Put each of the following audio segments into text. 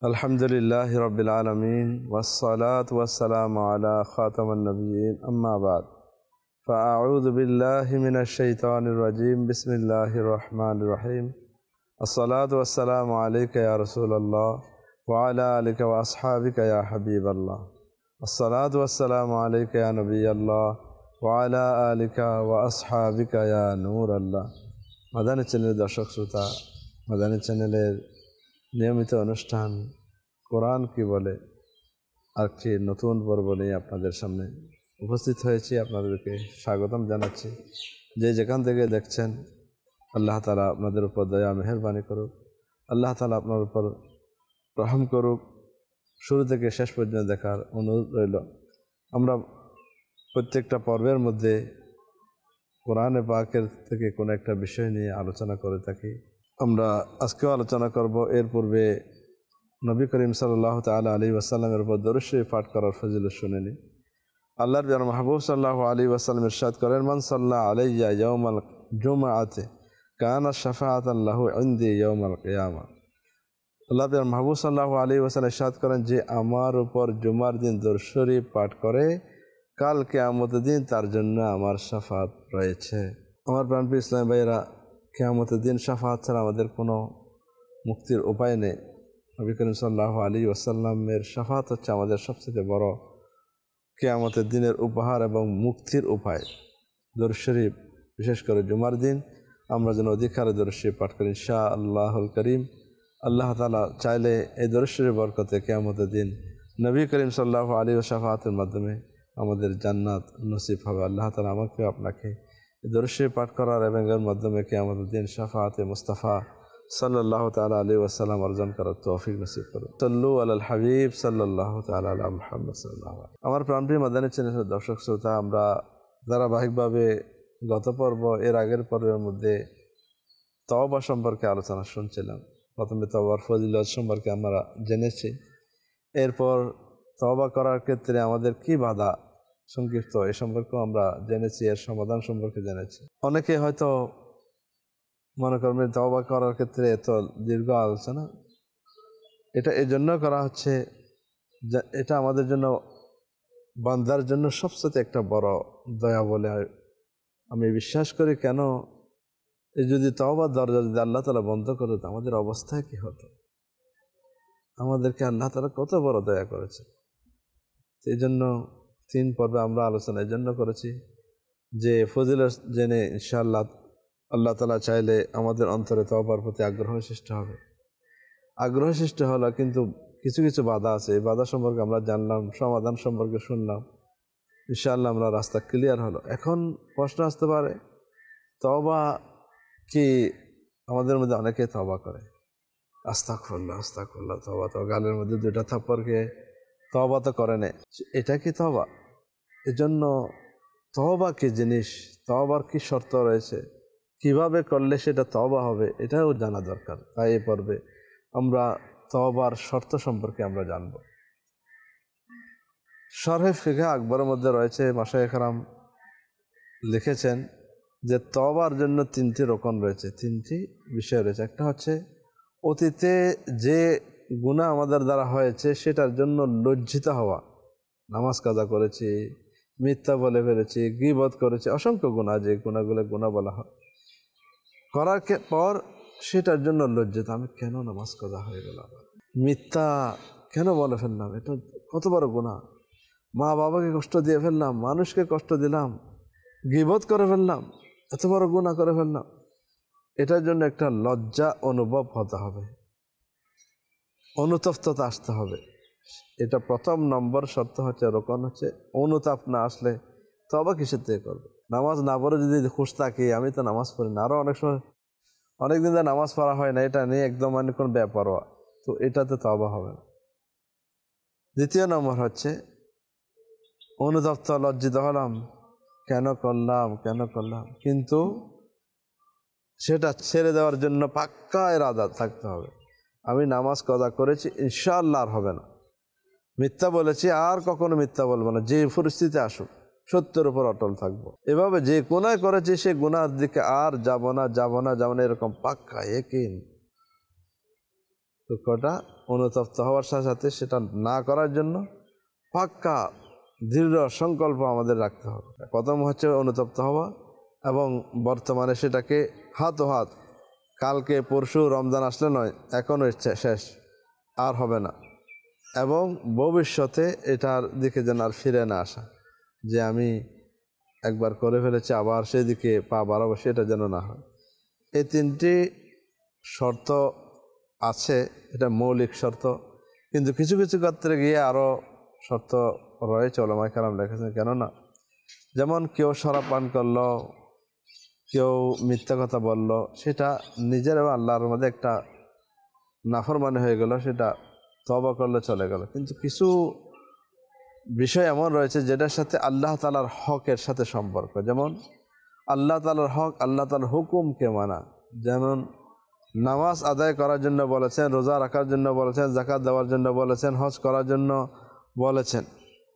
আলহামদুলিল্লাহি রাব্বিল আলামিন ওয়াসসালাতু ওয়াসসালামু আলা খাতামান নাবিয়্যিন আম্মা বা'দ ফাআউযু বিল্লাহি মিনাশ শাইতানির রাজীম বিসমিল্লাহির রহমানির রহিম আসসালাতু ওয়াসসালামু আলাইকা ইয়া রাসূলুল্লাহ ওয়া আলা আলিকা ওয়া আসহাবিকা ইয়া হাবিবাল্লাহ আসসালাতু ওয়াসসালামু আলাইকা ইয়া নবিয়াল্লাহ ওয়া আলা আলিকা ওয়া আসহাবিকা ইয়া নূরাল্লাহ। মাদানী চ্যানেলের দর্শক শ্রোতা, মাদানী চ্যানেলের নিয়মিত অনুষ্ঠান কোরআন কি বলে আজকে নতুন পর্ব নিয়ে আপনাদের সামনে উপস্থিত হয়েছি। আপনাদেরকে স্বাগতম জানাচ্ছি। যে যেখান থেকে দেখছেন, আল্লাহ তাআলা আপনাদের উপর দয়া মেহেরবানি করুক, আল্লাহ তাআলা আপনার উপর রহম করুক। শুরু থেকে শেষ পর্যন্ত দেখার অনুরোধ রইল। আমরা প্রত্যেকটা পর্বের মধ্যে কোরআনে পাকের থেকে কোনো একটা বিষয় নিয়ে আলোচনা করে থাকি। আমরা আজকেও আলোচনা করব। এর পূর্বে নবী করিম সাল্লাল্লাহু তাআলা আলাইহি ওয়াসাল্লামের উপর দরুদ শরীফ পাঠ করার ফজিলত শুনেনি। আল্লাহর প্রিয় মাহবুব সাল্লাল্লাহু আলাইহি ওয়াসাল্লাম ইরশাদ করেন, মান সাল্লা আলাইয়া ইয়াউমাল জুমআতি কানা শাফাআতান লাহু ইনদি ইয়াউমাল কিয়ামা। আল্লাহর প্রিয় মাহবুব সাল্লাল্লাহু আলাইহি ওয়াসাল্লাম ইরশাদ করেন যে আমার উপর জুমার দিন দরুদ শরীফ পাঠ করে, কাল কিয়ামতের দিন তার জন্য আমার শাফাআত রয়েছে। আমার প্রাণপ্রিয় ইসলামী ভাইয়েরা, কিয়ামতের দিন শাফাআত ছাড়া আমাদের কোনো মুক্তির উপায় নেই। নবী করিম সাল্লাল্লাহু আলাইহি ওয়াসাল্লামের শাফাআত হচ্ছে আমাদের সবচেয়ে বড় কিয়ামতের দিনের উপহার এবং মুক্তির উপায়। দরুদ শরীফ, বিশেষ করে জুমার দিন আমরা যেন অধিকারে দরুদ শরীফ পাঠ করি ইনশাআল্লাহুল করিম। আল্লাহ তাআলা চাইলে এই দরুদ শরীফের বরকতে কিয়ামতের দিন নবী করিম সাল্লাল্লাহু আলাইহি ওয়াসাল্লামের শাফাআতের মাধ্যমে আমাদের জান্নাত নসিব হবে। আল্লাহ তাআলা আমাকে আপনাকে এই দরুদ শরীফ পাঠ করার এবং এর মাধ্যমে কিয়ামতের দিন শাফাআতে মুস্তাফা সাল্লাল্লাহু তাআলা আলাইহি ওয়াসাল্লাম অর্জন করার তৌফিক নসিব করুন। সাল্লু আলাল হাবিব সাল্লাল্লাহু তাআলা আলা মুহাম্মদ সাল্লাল্লাহু আলাইহি। আমার প্রাণপ্রিয় মাদানী চ্যানেলের দর্শক শ্রোতা, আমরা ধারাবাহিকভাবে গত পর্ব এর আগের পর্বের মধ্যে তওবা সম্পর্কে আলোচনা শুনছিলাম। প্রথমে তওবার ফজিলত সম্পর্কে আমরা জেনেছি। এরপর তওবা করার ক্ষেত্রে আমাদের কি বাধা সংক্ষিপ্ত এ সম্পর্কেও আমরা জেনেছি, এর সমাধান সম্পর্কে জেনেছি। অনেকে হয়তো মনে করবেন তওবা করার ক্ষেত্রে এত দীর্ঘ আলোচনা, এটা এই জন্য করা হচ্ছে যে এটা আমাদের জন্য, বান্দার জন্য সবচেয়ে একটা বড় দয়া বলে আমি বিশ্বাস করি। কেন, এই যদি তওবার দরজা যদি আল্লাহ তাআলা বন্ধ করে দিত, আমাদের অবস্থায় কি হতো? আমাদেরকে আল্লাহ তাআলা কত বড় দয়া করেছে। এই জন্য 3 পর্বে আমরা আলোচনা এই জন্য করেছি যে ফজিলত জেনে ইনশাআল্লাহ আল্লাহ তাআলা চাইলে আমাদের অন্তরে তওবার প্রতি আগ্রহ সৃষ্টি হবে। আগ্রহ সৃষ্টি হলো, কিন্তু কিছু কিছু বাধা আছে। এই বাধা সম্পর্কে আমরা জানলাম, সমাধান সম্পর্কে শুনলাম। ইনশাআল্লাহ আমরা রাস্তা ক্লিয়ার হলো। এখন প্রশ্ন আসতে পারে, তওবা কি আমাদের মধ্যে অনেকে তওবা করে, আস্তাগফিরুল্লাহ আস্তাগফিরুল্লাহ, তওবা তো গালের মধ্যে 2টা থাপ্পড়কে তওবা তো করে না, এটা কি তওবা? এজন্য তওবা কি জিনিস, তওবার কি শর্ত রয়েছে, কিভাবে করলে সেটা তওবা হবে, এটাও জানা দরকার। তাই এই পর্বে আমরা তওবার শর্ত সম্পর্কে আমরা জানব। শরহে ফিকহে আকবরের মধ্যে রয়েছে, মাশায়েখ কেরাম লিখেছেন যে তওবার জন্য 3টি রকম রয়েছে, 3টি বিষয় রয়েছে। একটা হচ্ছে অতীতে যে গুনাহ আমাদের দ্বারা হয়েছে সেটার জন্য লজ্জিত হওয়া। নামাজ কাজা করেছি, মিথ্যা বলে ফেলেছি, গীবত করেছি, অসংখ্য গুনাহ, যে গুনাহগুলো গুনাহ বলা হয়, করার পর সেটার জন্য লজ্জিত, আমি কেন নামাজ কাজা হয়ে গেল, মিথ্যা কেন বলে ফেললাম, এটা কত বড় গুনাহ, মা বাবাকে কষ্ট দিয়ে ফেললাম, মানুষকে কষ্ট দিলাম, গীবত করে ফেললাম, এত বড় গুনাহ করে ফেললাম। এটার জন্য একটা লজ্জা অনুভব হতে হবে, অনুতপ্ততা আসতে হবে। এটা প্রথম নম্বর শর্ত হচ্ছে, রোকন হচ্ছে অনুতাপ না আসলে তওবা কিসের থেকে করবে? নামাজ না পড়ে যদি খুশ থাকি, আমি তো নামাজ পড়ি না, আরও অনেক সময় অনেকদিন ধরে নামাজ পড়া হয় না, এটা নিয়ে একদম মানে কোনো বেপরোয়া, তো এটাতে তওবা হবে না। দ্বিতীয় নম্বর হচ্ছে অনুতপ্ত, লজ্জিত হলাম, কেন করলাম, কিন্তু সেটা ছেড়ে দেওয়ার জন্য পাক্কা ইরাদা থাকতে হবে। আমি নামাজ কাজা করেছি, ইনশাআল্লাহ আর হবে না। মিথ্যা বলেছি, আর কখনো মিথ্যা বলবো না, যে পরিস্থিতি আসুক সত্যের উপর অটল থাকবো। এভাবে যে গুনাহ করেছি সে গুনাহর দিকে আর যাব না, এরকম পাক্কা ইয়াকিন। দুঃখটা অনুতপ্ত হওয়ার সাথে সাথে সেটা না করার জন্য পাক্কা দৃঢ় সংকল্প আমাদের রাখতে হবে। প্রথম হচ্ছে অনুতপ্ত হওয়া, এবং বর্তমানে সেটাকে হাত কালকে পরশু রমজান আসলে নয়, এখনও শেষ, আর হবে না, এবং ভবিষ্যতে এটার দিকে যেন আর ফিরে না আসা, যে আমি একবার করে ফেলেছি আবার সেদিকে পা বাড়াবো, সেটা যেন না হয়। এই তিনটি শর্ত আছে, এটা মৌলিক শর্ত, কিন্তু কিছু কিছু ক্ষেত্রে গিয়ে আরও শর্ত রয়েছে, ওলামায়ে কেরাম লিখেছেন। কেননা যেমন কেউ শরাব পান করলো, কেউ মিথ্যা কথা বলল, সেটা নিজের এবং আল্লাহর মধ্যে একটা নাফরমানি হয়ে গেল, সেটা তওবা করলে চলে গেল। কিন্তু কিছু বিষয় এমন রয়েছে যেটার সাথে আল্লাহ তাআলার হকের সাথে সম্পর্ক, যেমন আল্লাহ তাআলার হক, আল্লাহ তাআলার হুকুমকে মানা। যেমন নামাজ আদায় করার জন্য বলেছেন, রোজা রাখার জন্য বলেছেন, যাকাত দেওয়ার জন্য বলেছেন, হজ করার জন্য বলেছেন।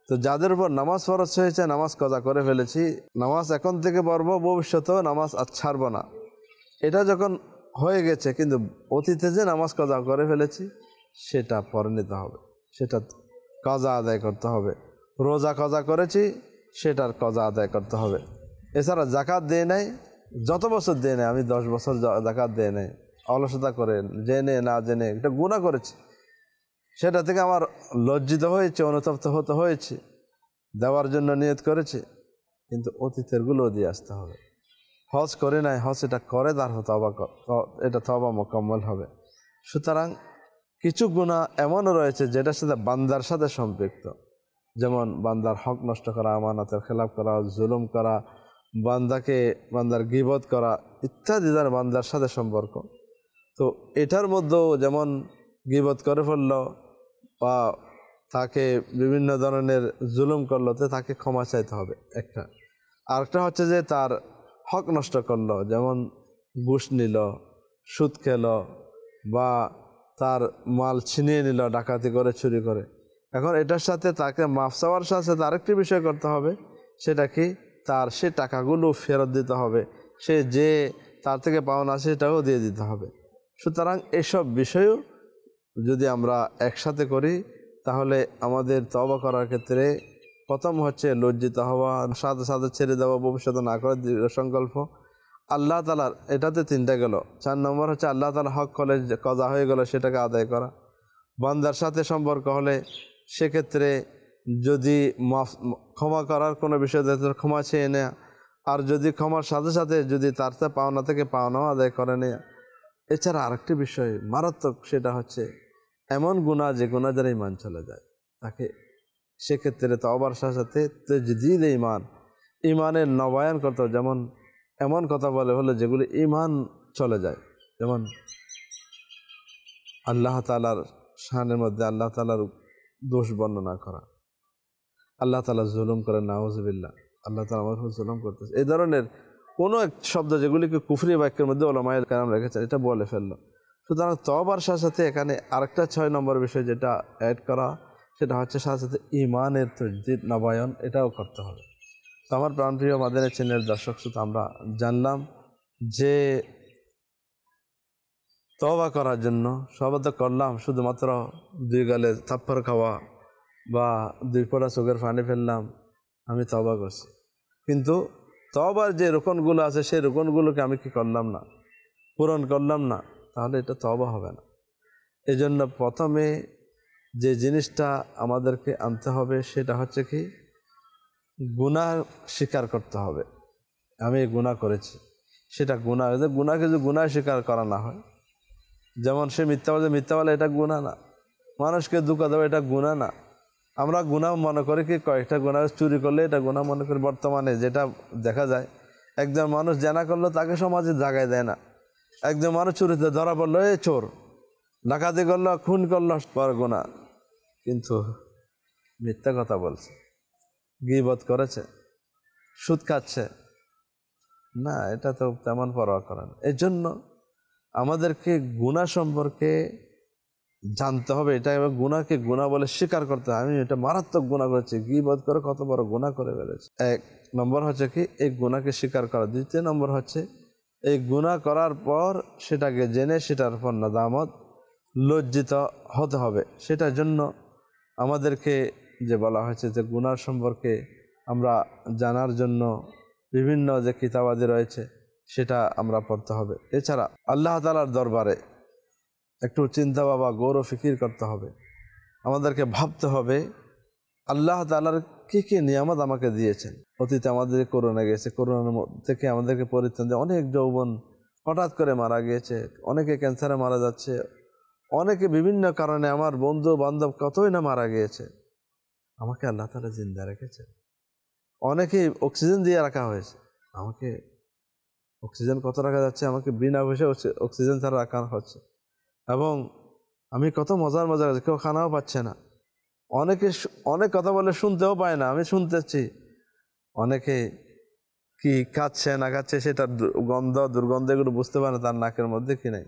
তো যাদের উপর নামাজ ফরজ হয়েছে, নামাজ কাজা করে ফেলেছি, নামাজ এখন থেকে পড়বো, ভবিষ্যতেও নামাজ আর ছাড়বো না, এটা যখন হয়ে গেছে, কিন্তু অতীতে যে নামাজ কাজা করে ফেলেছি সেটা পরে নিতে হবে, সেটা কাজা আদায় করতে হবে। রোজা কাজা করেছি, সেটার কাজা আদায় করতে হবে। এছাড়া যাকাত দিয়ে নেয়, যত বছর দিয়ে নেয়, আমি 10 বছর যাকাত দিয়ে নেয়, অলসতা করে, জেনে না জেনে এটা গুনাহ করেছি, সেটা থেকে আমার লজ্জিত হয়েছে, অনুতপ্ত হতে হয়েছে, দেওয়ার জন্য নিয়ত করেছে, কিন্তু অতীতেরগুলো দিয়ে আসতে হবে। হজ করে নাই, হজ এটা করে তার তওবা, এটা তওবা মোকাম্মল হবে। সুতরাং কিছু গুনাহ এমনও রয়েছে যেটার সাথে বান্দার সাথে সম্পৃক্ত, যেমন বান্দার হক নষ্ট করা, আমানতের খেলাপ করা, জুলুম করা, বান্দার গীবত করা ইত্যাদি যার বান্দার সাথে সম্পর্ক। তো এটার মধ্যেও যেমন গীবত করে ফেলল বা তাকে বিভিন্ন ধরনের জুলুম করলো, তো তাকে ক্ষমা চাইতে হবে একটা। আরেকটা হচ্ছে যে তার হক নষ্ট করলো, যেমন ঘুষ নিল, সুদ খেল, বা তার মাল ছিনিয়ে নিল ডাকাতি করে, চুরি করে। এখন এটার সাথে তাকে মাফ চাওয়ার সাথে সাথে আরেকটি বিষয় করতে হবে, সেটা কি, তার সে টাকাগুলো ফেরত দিতে হবে, সে যে তার থেকে পাওনা সেটাও দিয়ে দিতে হবে। সুতরাং এসব বিষয়ও যদি আমরা একসাথে করি, তাহলে আমাদের তওবা করার ক্ষেত্রে প্রথম হচ্ছে লজ্জিত হওয়া, সাথে সাথে ছেড়ে দেওয়া, ভবিষ্যতে না করার দৃঢ় সংকল্প। আল্লাহ তাআলার এটাতে তিনটা গেল। 4 নম্বর হচ্ছে আল্লাহ তাআলার হক হলে কাজা হয়ে গেল সেটাকে আদায় করা। বান্দার সাথে সম্পর্ক হলে সেক্ষেত্রে যদি ক্ষমা করার কোনো বিষয় থাকে ক্ষমা চেয়ে নেয়া, আর যদি ক্ষমার সাথে সাথে যদি তার পাওনা থেকে পাওনাও আদায় করে নেয়া। এছাড়া আরেকটি বিষয় মারাত্মক, সেটা হচ্ছে এমন গুনাহ যে গুনাহ দ্বারা ঈমান চলে যায়, তাকে সেক্ষেত্রে তওবার সাথে সাথে তাজদীদ ঈমানের নবায়ন করতে হবে। যেমন এমন কথা বলে হলো যেগুলো ঈমান চলে যায়, যেমন আল্লাহ তাআলার শানের মধ্যে আল্লাহ তাআলার দোষ বর্ণনা করা, আল্লাহ তাআলা জুলুম করেন, নাউযুবিল্লাহ, আল্লাহ তাআলা আমার উপর জুলুম করতেছে, এই ধরনের কোনো এক শব্দ যেগুলিকে কুফরি বাক্যের মধ্যে উলামায়ে কেরাম রেখেছেন, এটা বলে ফেললো। সুতরাং তওবার সাথে সাথে এখানে আরেকটা 6 নম্বর বিষয় যেটা অ্যাড করা, সেটা হচ্ছে সাথে সাথে ঈমানের তাজদীদ নবায়ন, এটাও করতে হবে। তো আমার প্রাণপ্রিয় মাদানী চ্যানেলের দর্শক শ্রোতা, আমরা জানলাম যে তওবা করার জন্য সবাই তো করলাম, শুধুমাত্র 2 গালে থাপ্পড় খাওয়া বা 2 ফোঁটা চোখের পানি ফেললাম, আমি তওবা করছি, কিন্তু তওবার যে রুকনগুলো আছে সেই রুকনগুলোকে আমি কি করলাম না, পূরণ করলাম না, তাহলে এটা তওবা হবে না। এই জন্য প্রথমে যে জিনিসটা আমাদেরকে আনতে হবে সেটা হচ্ছে কি, গুনাহ স্বীকার করতে হবে। আমি গুনাহ করেছি, সেটা গুনাহকে যদি গুনাহ স্বীকার করা না হয়, যেমন সে মিথ্যা বলে এটা গুনাহ না, মানুষকে ধোঁকা দেওয়া এটা গুনাহ না। আমরা গুনাহ মনে করি কি, কয়েকটা গুনাহ, চুরি করলে এটা গুনাহ মনে করি। বর্তমানে যেটা দেখা যায়, একজন মানুষ জেনা করলো তাকে সমাজে জায়গায় দেয় না, একজন মানুষ চুরিতে ধরা পড়লো, এ চোর, ডাকাতি করলো, খুন করলো, বড় গুনাহ। কিন্তু মিথ্যা কথা বলছে, গীবত করেছে, সুদ খাচ্ছে না, এটা তো তেমন পরোয়া করে না। এই জন্য আমাদেরকে গুনাহ সম্পর্কে জানতে হবে, এটা এবার গুনাহকে গুনাহ বলে স্বীকার করতে হবে। আমি এটা মারাত্মক গুনাহ করেছি, গীবত করে কত বড় গুনাহ করে ফেলেছি। 1 নম্বর হচ্ছে কি, এই গুনাহকে স্বীকার করা। 2 নম্বর হচ্ছে এই গুনাহ করার পর সেটাকে জেনে সেটার পর নাদামত লজ্জিত হতে হবে। সেটার জন্য আমাদেরকে যে বলা হয়েছে যে গুনাহ সম্পর্কে আমরা জানার জন্য বিভিন্ন যে কিতাবাদি রয়েছে সেটা আমরা পড়তে হবে। এছাড়া আল্লাহ তাআলার দরবারে একটু চিন্তা ভাবনা গৌর ফিকির করতে হবে। আমাদেরকে ভাবতে হবে আল্লাহ তাআলার কী কী নিয়ামত আমাকে দিয়েছেন। অতীতে আমাদের করোনা গেছে, করোনার থেকে আমাদেরকে পরিত্রাণ দিয়ে অনেক যৌবন হঠাৎ করে মারা গিয়েছে, অনেকে ক্যান্সারে মারা যাচ্ছে, অনেকে বিভিন্ন কারণে, আমার বন্ধু বান্ধব কতই না মারা গিয়েছে। আমাকে আল্লাহ তাআলা জিন্দা রেখেছে। অনেকে অক্সিজেন দিয়ে রাখা হয়েছে, আমাকে অক্সিজেন কত রাখা যাচ্ছে, আমাকে বিনা পয়সা অক্সিজেন ছাড়া রাখা হচ্ছে। এবং আমি কত মজার কেউ খানাও পাচ্ছে না, অনেকে অনেক কথা বলে শুনতেও পায় না, আমি শুনতেছি। অনেকে কি খাচ্ছে না খাচ্ছে সেটা গন্ধ দুর্গন্ধ এগুলো বুঝতে পারে না, তার নাকের মধ্যে কি নাই।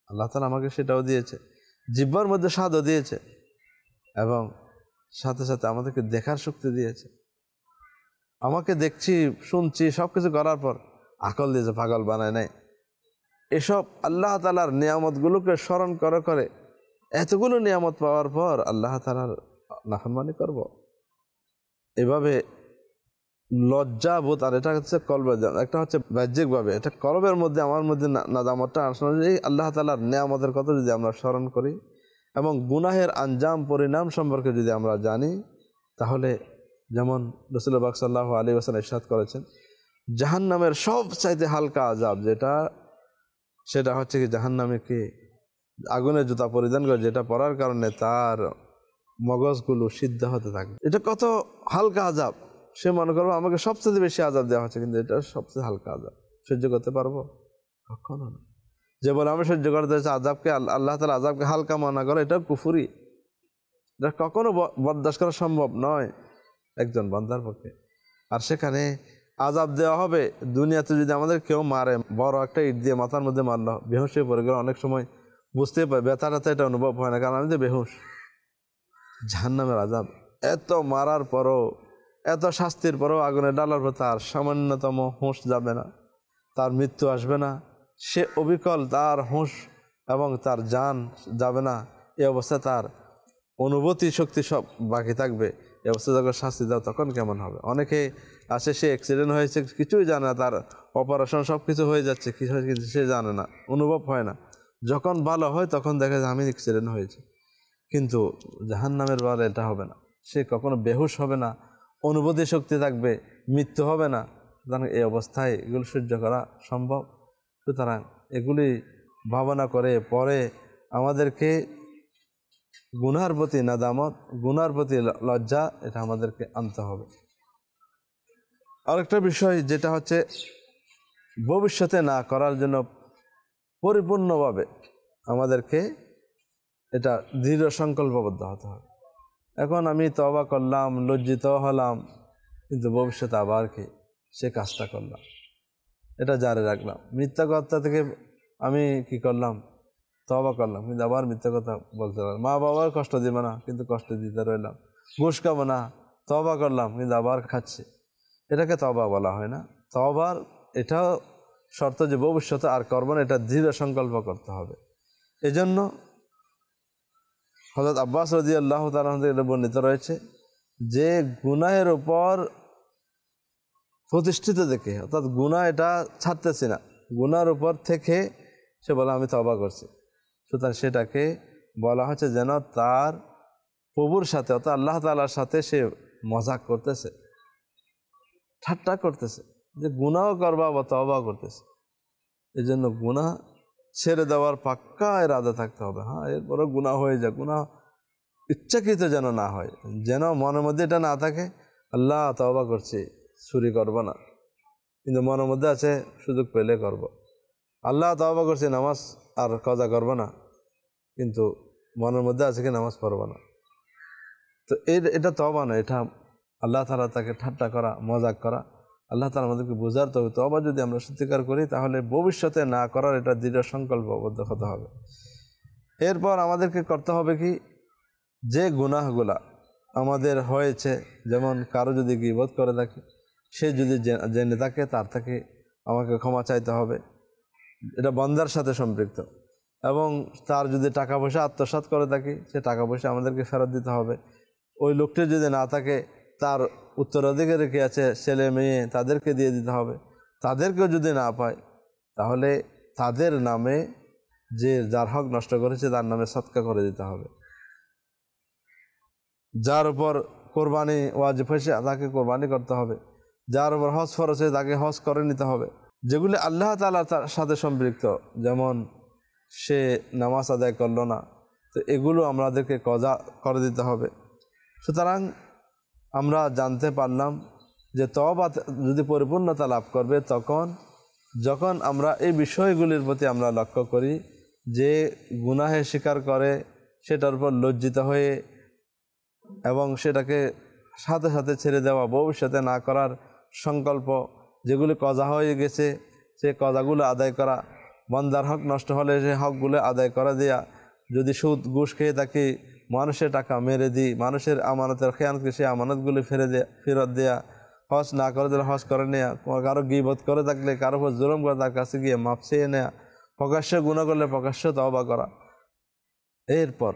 আল্লাহ তাআলা আমাকে সেটাও দিয়েছে, জিহ্বার মধ্যে স্বাদও দিয়েছে, এবং সাথে সাথে আমাদেরকে দেখার শক্তি দিয়েছে। আমাকে দেখছি শুনছি সব কিছু করার পর আকল দিয়েছে, পাগল বানায় নাই। এসব আল্লাহ তাআলার নিয়ামতগুলোকে স্মরণ করে করে এতগুলো নিয়ামত পাওয়ার পর আল্লাহ তাআলার নাফরমানি করব, এভাবে লজ্জা বোধ। আর এটা হচ্ছে কলবে, একটা হচ্ছে বাহ্যিকভাবে, এটা কলবের মধ্যে আমার মধ্যে নাদামতটা আসলে এই আল্লাহ তাআলার নিয়ামতের কথা যদি আমরা স্মরণ করি এবং গুনাহের আঞ্জাম পরিণাম সম্পর্কে যদি আমরা জানি, তাহলে যেমন রাসূলুল্লাহ সাল্লাল্লাহু আলাইহি ওয়াসাল্লাম ইরশাদ করেছেন, জাহান্নামের সবচাইতে হালকা আযাব যেটা, সেটা হচ্ছে কি জাহান্নামে কি আগুনের জুতা পরিধান করে, যেটা পরার কারণে তার মগজগুলো সিদ্ধ হতে থাকে। এটা কত হালকা আযাব। সে মনে করবো আমাকে সবচেয়ে বেশি আযাব দেওয়া হচ্ছে, কিন্তু এটা সবচেয়ে হালকা আযাব। সহ্য করতে পারবো? কখনো না। যে বলে আমি সহ্য করতে চাই আযাবকে, আল্লাহ তাআলা আযাবকে হালকা মনে করে, এটাও কুফরি। এটা কখনো বরদাস্ত করা সম্ভব নয় একজন বান্দার পক্ষে। আর সেখানে আযাব দেওয়া হবে। দুনিয়াতে যদি আমাদের কেউ মারে, বড় একটা ইট দিয়ে মাথার মধ্যে মারলো, বেহুশ হয়ে পড়ে গেল, অনেক সময় বুঝতে পারে, ব্যথাটা এটা অনুভব হয় না, কারণ আমি তো বেহুশ। জাহান্নামের আযাব, এত মারার পরও, এত শাস্তির পরও আগুনে ডালার পর তার সামান্যতম হুঁশ যাবে না, তার মৃত্যু আসবে না, সে অবিকল, তার হুঁশ এবং তার জান যাবে না। এই অবস্থায় তার অনুভূতি শক্তি সব বাকি থাকবে। এই অবস্থায় যখন শাস্তি দাও তখন কেমন হবে? অনেকে আসে, সে অ্যাক্সিডেন্ট হয়েছে, কিছুই জানে না, তার অপারেশন সব কিছু হয়ে যাচ্ছে, কিছু কিন্তু সে জানে না, অনুভব হয় না। যখন ভালো হয় তখন দেখে যে আমি অ্যাক্সিডেন্ট হয়েছে। কিন্তু জাহান্নামের বারে এটা হবে না, সে কখনো বেহুশ হবে না, অনুভূতি শক্তি থাকবে, মৃত্যু হবে না। সুতরাং এই অবস্থায় এগুলো সহ্য করা সম্ভব। সুতরাং এগুলি ভাবনা করে পরে আমাদেরকে গুনার প্রতি নাদামত, গুনার প্রতি লজ্জা, এটা আমাদেরকে আনতে হবে। আরেকটা বিষয় যেটা হচ্ছে ভবিষ্যতে না করার জন্য পরিপূর্ণভাবে আমাদেরকে এটা দৃঢ় সংকল্পবদ্ধ হতে হবে। এখন আমি তওবা করলাম, লজ্জিত হলাম, কিন্তু ভবিষ্যতে আবার কি সে কাজটা করলাম, এটা জারি রাখলাম। মিথ্যা কথা থেকে আমি কি করলাম, তওবা করলাম, কিন্তু আবার মিথ্যা কথা বলতে পারলাম। মা বাবার কষ্ট দিব না, কিন্তু কষ্ট দিতে রইলাম। ঘুষ খাবো না, তওবা করলাম, কিন্তু আবার খাচ্ছি। এটাকে তওবা বলা হয় না। তওবার এটাও শর্ত যে ভবিষ্যতে আর করবো না, এটা দৃঢ় সংকল্প করতে হবে। এজন্য হযরত আব্বাস রাদিয়াল্লাহু তাআলা থেকে বর্ণিত রয়েছে যে গুনাহের উপর প্রতিষ্ঠিত দেখে, অর্থাৎ গুনাহ এটা ছাড়তেছি না, গুনার উপর থেকে সে বলে আমি তওবা করছি। সুতরাং সেটাকে বলা হচ্ছে যেন তার প্রভুর সাথে, অর্থাৎ আল্লাহ তাআলার সাথে সে মজাক করতেছে, ঠাট্টা করতেছে, যে গুনাহও করবা বা তওবাও করতেছে। এই জন্য গুনাহ ছেড়ে দেওয়ার পাক্কা ইরাদা থাকতে হবে। হ্যাঁ, এরপরও গুনাহ হয়ে যায়, গুনাহ ইচ্ছাকৃত যেন না হয়, যেন মনের মধ্যে এটা না থাকে আল্লাহ তওবা করছি, চুরি করব না, কিন্তু মনের মধ্যে আছে সুযোগ পেলে করব। আল্লাহ তওবা করছি, নামাজ আর কাজা করব না, কিন্তু মনের মধ্যে আছে কি নামাজ পড়ব না। তো এটা তওবা না, এটা আল্লাহ তাআলা তাকে ঠাট্টা করা, মজাক করা। আল্লাহ তাআলা আমাদেরকে বোঝার তওবা যদি আমরা সত্যিকার করি, তাহলে ভবিষ্যতে না করার এটা দৃঢ় সংকল্পবদ্ধ হতে হবে। এরপর আমাদেরকে করতে হবে কি, যে গুনাহগুলা আমাদের হয়েছে, যেমন কারো যদি গীবত করে থাকে, সে যদি জেনে থাকে, তার থেকে আমাকে ক্ষমা চাইতে হবে। এটা বান্দার সাথে সম্পৃক্ত। এবং তার যদি টাকা পয়সা আত্মসাৎ করে থাকি সে টাকা পয়সা আমাদেরকে ফেরত দিতে হবে। ওই লোকটি যদি না থাকে তার উত্তরাধিকারী কে আছে, ছেলে মেয়ে, তাদেরকে দিয়ে দিতে হবে। তাদেরকেও যদি না পায় তাহলে তাদের নামে যে যার হক নষ্ট করেছে তার নামে সদকা করে দিতে হবে। যার উপর কোরবানি ওয়াজিব হয়েছে তাকে কোরবানি করতে হবে। যার উপর হজ ফরজ হয়েছে তাকে হজ করে নিতে হবে। যেগুলি আল্লাহ তাআলার সাথে সম্পৃক্ত, যেমন সে নামাজ আদায় করলো না, তো এগুলো আমাদেরকে কজা করে দিতে হবে। সুতরাং আমরা জানতে পারলাম যে তওবা যদি পরিপূর্ণতা লাভ করবে যখন আমরা এই বিষয়গুলির প্রতি আমরা লক্ষ্য করি যে গুনাহে স্বীকার করে সেটার উপর লজ্জিত হয়ে এবং সেটাকে সাথে সাথে ছেড়ে দেওয়া, ভবিষ্যতে না করার সংকল্প, যেগুলি কজা হয়ে গেছে সে কজাগুলো আদায় করা, বান্দার হক নষ্ট হলে সে হকগুলো আদায় করা দেয়া, যদি সুদ ঘুষ খেয়ে থাকি মানুষের টাকা মেরে দিই, মানুষের আমানতের খেয়ানকে সে আমানতগুলি ফেরত দেয়া, হজ না করে দিলে হজ করে নেয়া, কারো গীবত করে থাকলে কারো উপর জুলুম করে তার কাছে গিয়ে মাপ চেয়ে নেয়া, প্রকাশ্যে গুনাহ করলে প্রকাশ্যে তওবা করা। এরপর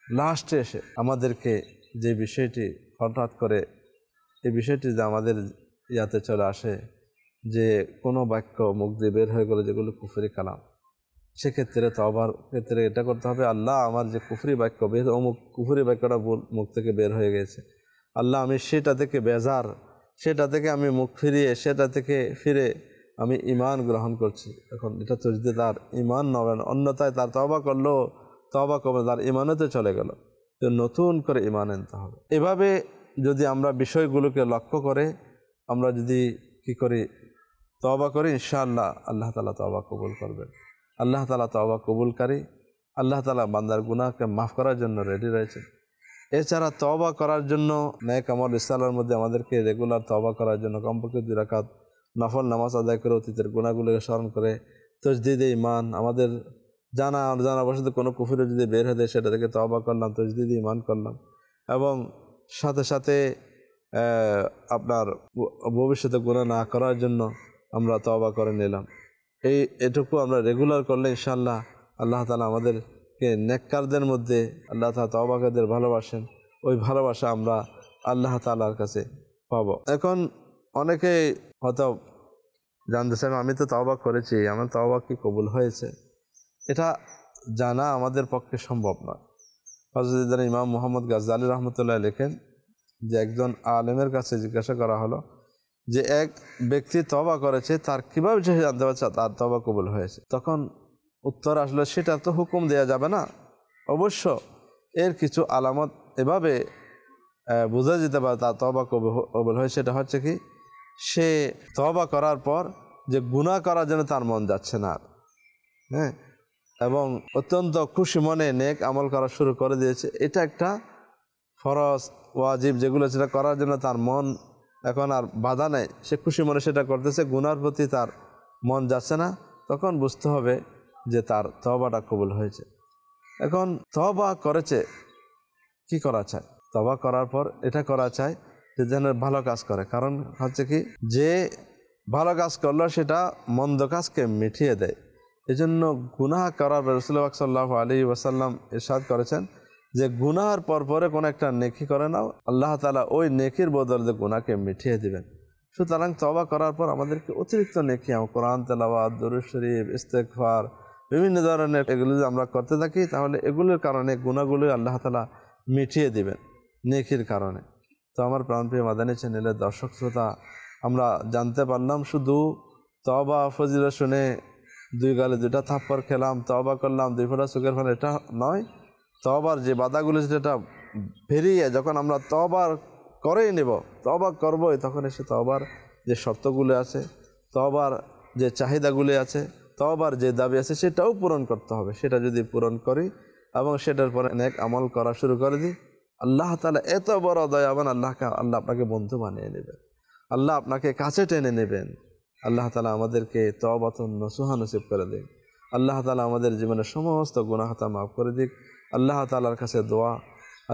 লাস্টে এসে আমাদেরকে যে বিষয়টি হঠাৎ করে এই বিষয়টি যে আমাদের ইয়াতে চলে আসে যে কোনো বাক্য মুখ দিয়ে বের হয়ে গেলে যেগুলো কুফরি কালাম, সেক্ষেত্রে তওবার ক্ষেত্রে এটা করতে হবে, আল্লাহ আমার যে কুফরি বাক্য অমুক কুফরি বাক্যটা মুখ থেকে বের হয়ে গেছে, আল্লাহ আমি সেটা থেকে বেজার, সেটা থেকে আমি মুখ সেটা থেকে ফিরে আমি ঈমান গ্রহণ করছি। এখন এটা তো যদি তার ঈমান নবেন, অন্যথায় তার তওবা করলো, তওবা করবে তার ঈমানেতে চলে গেল, তো নতুন করে ঈমান আনতে হবে। এভাবে যদি আমরা বিষয়গুলোকে লক্ষ্য করে আমরা যদি কি করি তওবা করি, ইনশাআল্লাহ আল্লাহ তাআলা তওবা কবুল করবেন। আল্লাহ তাআলা তওবা কবুলকারী, আল্লাহ তাআলা বান্দার গুনাহকে মাফ করার জন্য রেডি রয়েছেন। এছাড়া তওবা করার জন্য নেক আমল ইসলামের মধ্যে আমাদেরকে রেগুলার তওবা করার জন্য কমপক্ষে 2 রাকাত নফল নামাজ আদায় করে অতীতের গুনাহগুলোকে স্মরণ করে তাজদীদে ঈমান, আমাদের জানা অজানা বশত কোনো কুফরি যদি বের হয়ে সেটা থেকে তওবা করলাম, তাজদীদে ঈমান করলাম, এবং সাথে সাথে আপনার ভবিষ্যতে গুনাহ না করার জন্য আমরা তওবা করে নিলাম। এটুকু আমরা রেগুলার করলে ইনশাআল্লাহ আল্লাহ তাআলা আমাদেরকে নেককারদের মধ্যে আল্লাহ তাআলা তওবাকারীদের ভালোবাসেন, ওই ভালোবাসা আমরা আল্লাহ তাআলার কাছে পাব। এখন অনেকে হয়তো জানতে চান আমি তো তওবা করেছি, আমার তওবা কি কবুল হয়েছে? এটা জানা আমাদের পক্ষে সম্ভব নয়। হযরত ইমাম মুহাম্মদ গাজ্জালী রাহমাতুল্লাহ লেখেন যে একজন আলেমের কাছে জিজ্ঞাসা করা হলো যে এক ব্যক্তি তওবা করেছে, তার কিভাবে সে জানতে পারছে তার তওবা কবুল হয়েছে? তখন উত্তর আসলে সেটা তো হুকুম দেয়া যাবে না, অবশ্য এর কিছু আলামত এভাবে বোঝা যেতে পারে তার তওবা কবুল হয়েছে। সেটা হচ্ছে কি, সে তওবা করার পর যে গুনাহ করার জন্য তার মন যাচ্ছে না, হ্যাঁ, এবং অত্যন্ত খুশি মনে নেক আমল করা শুরু করে দিয়েছে। এটা একটা ফরজ ওয়াজিব যেগুলো সেটা করার জন্য তার মন এখন আর বাধা নেই, সে খুশি মনে সেটা করতেছে, গুনার প্রতি তার মন যাচ্ছে না, তখন বুঝতে হবে যে তার তওবাটা কবুল হয়েছে। এখন তওবা করেছে, কি করা চায়? তওবা করার পর এটা করা চায় যে যেন ভালো কাজ করে, কারণ হচ্ছে কি যে ভালো কাজ করলো সেটা মন্দ কাজকে মিটিয়ে দেয়। এজন্য গুনাহ করার রাসূলুল্লাহ সাল্লাল্লাহু আলাইহি ওয়াসাল্লাম ইরশাদ করেছেন যে গুনাহর পরে কোনো একটা নেকি করে নাও, আল্লাহ তাআলা ওই নেকির বদলে গুনাহকে মিটিয়ে দিবেন। সুতরাং তওবা করার পর আমাদেরকে অতিরিক্ত নেকি, কোরআন তেলাওয়াত, দুরূদ শরীফ, ইস্তেগফার, বিভিন্ন ধরনের এগুলো যদি আমরা করতে থাকি তাহলে এগুলোর কারণে গুনাহগুলো আল্লাহ তাআলা মিটিয়ে দিবেন নেকির কারণে। তো আমার প্রাণপ্রিয় মাদানী চ্যানেলের দর্শক শ্রোতা, আমরা জানতে পারলাম শুধু তওবা ফজিলত শুনে 2 গালে 2টা থাপ্পড় খেলাম, তওবা করলাম 2 ফোঁটা চোখের পানি, এটা নয়। তওবার যে বাধাগুলো সেটা পেরিয়ে যখন আমরা তওবা করেই নেব, তওবা করবই, তখন এসে তওবার যে শর্তগুলো আছে, তওবার যে চাহিদাগুলি আছে, তওবার যে দাবি আছে সেটাও পূরণ করতে হবে। সেটা যদি পূরণ করি এবং সেটার পরে নেক আমল করা শুরু করে দিই, আল্লাহ তাআলা এত বড় দয়াবান, আল্লাহ আপনাকে বন্ধু বানিয়ে নেবেন, আল্লাহ আপনাকে কাছে টেনে নেবেন। আল্লাহ তাআলা আমাদেরকে তওবাতুন নসুহা নসিব করে দিন। আল্লাহ তাআলা আমাদের জীবনের সমস্ত গুনাহ খাতা মাফ করে দিক। আল্লাহ তাআলার কাছে দোয়া,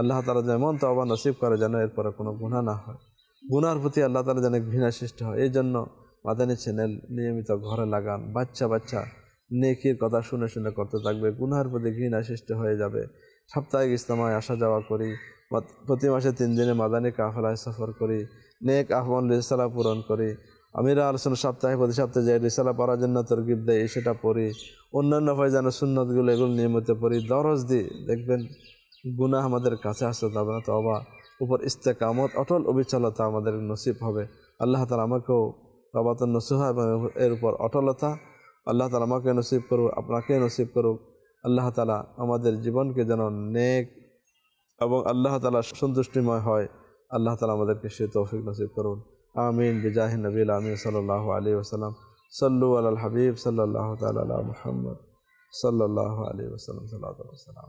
আল্লাহ তাআলা যেমন তওবা নসিব করে যেন এরপরে কোনো গুনাহ না হয়, গুনাহর প্রতি আল্লাহ তাআলা যেন ঘৃণা সৃষ্টি হয়। এই জন্য মাদানী চ্যানেল নিয়মিত ঘরে লাগান, বাচ্চা নেকির কথা শুনে শুনে করতে থাকবে, গুনাহের প্রতি ঘৃণা সৃষ্টি হয়ে যাবে। সাপ্তাহিক ইজতেমায় আসা যাওয়া করি, প্রতি মাসে 3 দিনে মাদানী কাফেলায় সফর করি, নেক আহ্বান রিসালা পূরণ করি, আমিরা আলোচনা সপ্তাহে প্রতি সপ্তাহে যে রিসালা পড়ার জন্য তরগিব দেয় সেটা পড়ি, অন্যান্য ফয়জান সুন্নতগুলো এগুলো নিয়মিত পড়ি, দরজ দিই, দেখবেন গুনাহ আমাদের কাছে আসতে হবে না। তওবা উপর ইস্তেকামত অটল অবিচলতা আমাদের নসিব হবে। আল্লাহ তাআলা আমাকেও তওবাতুন নসুহা এবং এর উপর অটলতা আল্লাহ তাআলা আমাকে নসিব করুক, আপনাকে নসিব করুক। আল্লাহ তাআলা আমাদের জীবনকে যেন নেক এবং আল্লাহ তাআলা সন্তুষ্টিময় হয়, আল্লাহ তাআলা আমাদেরকে সে তৌফিক নসিব করুন। আমিন বিজাহি নবিল আমিন সাল্লাল্লাহু আলাইহি ওয়াসাল্লাম। সাল্লু আলাল হাবিব সাল্লাল্লাহু তাআলা আলা মুহাম্মদ সাল্লাল্লাহু আলাইহি ওয়াসাল্লাম। সাল্লাতু ওয়াসসালাম।